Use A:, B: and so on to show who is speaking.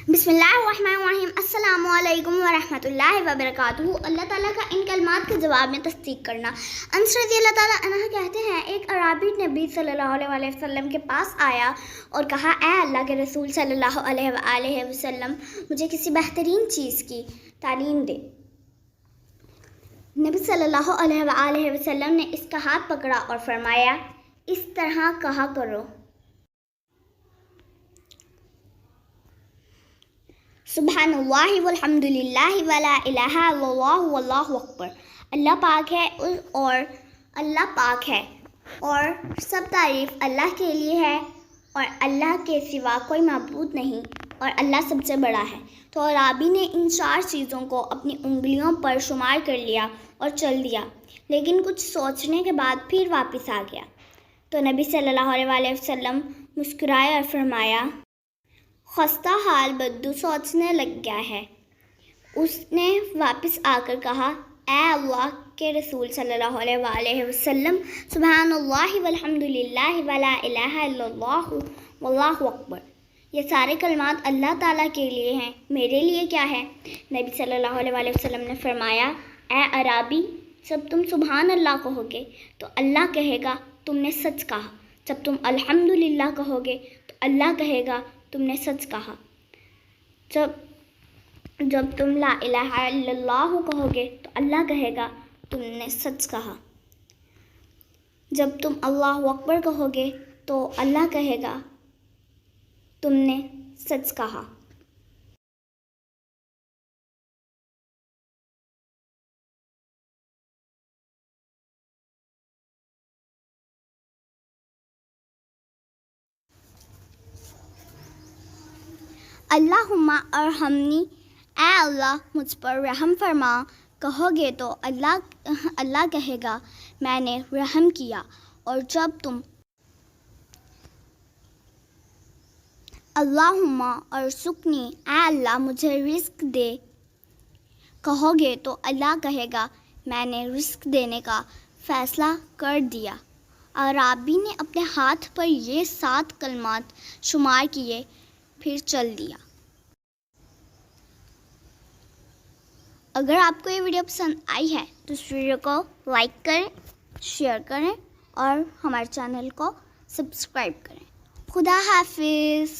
A: بسم اللہ الرحمن الرحیم۔ السلام علیکم ورحمۃ اللہ وبرکاتہ۔ اللہ تعالیٰ کا ان کلمات کے جواب میں تصدیق کرنا۔ انس رضی اللہ تعالیٰ عنہ کہتے ہیں، ایک اعرابی نبی صلی اللہ علیہ وسلم کے پاس آیا اور کہا، اے اللہ کے رسول صلی اللہ علیہ وآلہ وسلم، مجھے کسی بہترین چیز کی تعلیم دے۔ نبی صلی اللہ علیہ وآلہ وسلم نے اس کا ہاتھ پکڑا اور فرمایا، اس طرح کہا کرو، سبحان اللہ والحمد للہ ولا الہ الا اللہ واللہ اکبر۔ اللہ پاک ہے اور سب تعریف اللہ کے لیے ہے، اور اللہ کے سوا کوئی معبود نہیں، اور اللہ سب سے بڑا ہے۔ تو اعرابی نے ان 4 چیزوں کو اپنی انگلیوں پر شمار کر لیا اور چل دیا، لیکن کچھ سوچنے کے بعد پھر واپس آ گیا۔ تو نبی صلی اللہ علیہ وسلم مسکرائے اور فرمایا، خستہ حال بدو سوچنے لگ گیا ہے۔ اس نے واپس آ کر کہا، اے اللہ کے رسول صلی اللہ علیہ وآلہ وسلم، سبحان اللہ والحمد للہ ولا الہ الا اللہ واللہ اکبر۔ یہ سارے کلمات اللہ تعالیٰ کے لیے ہیں، میرے لیے کیا ہے؟ نبی صلی اللہ علیہ وآلہ وسلم نے فرمایا، اے اعرابی، جب تم سبحان اللہ کہو گے تو اللہ کہے گا تم نے سچ کہا، جب تم الحمد للہ کہو گے تو اللہ کہے گا تم نے سچ کہا، جب تم لا الہ الا اللہ کہو گے تو اللہ کہے گا تم نے سچ کہا، جب تم اللہ اکبر کہو گے تو اللہ کہے گا تم نے سچ کہا۔ اللہم ارحمنی، اے اللہ مجھ پر رحم فرما کہو گے تو اللہ کہے گا میں نے رحم کیا، اور جب تم اللہم ارزقنی، اے اللہ مجھے رزق دے کہو گے تو اللہ کہے گا میں نے رزق دینے کا فیصلہ کر دیا۔ اعرابی نے اپنے ہاتھ پر یہ 7 کلمات شمار کیے، پھر چل دیا۔ اگر آپ کو یہ ویڈیو پسند آئی ہے تو اس ویڈیو کو لائک کریں، شیئر کریں اور ہمارے چینل کو سبسکرائب کریں۔ خدا حافظ۔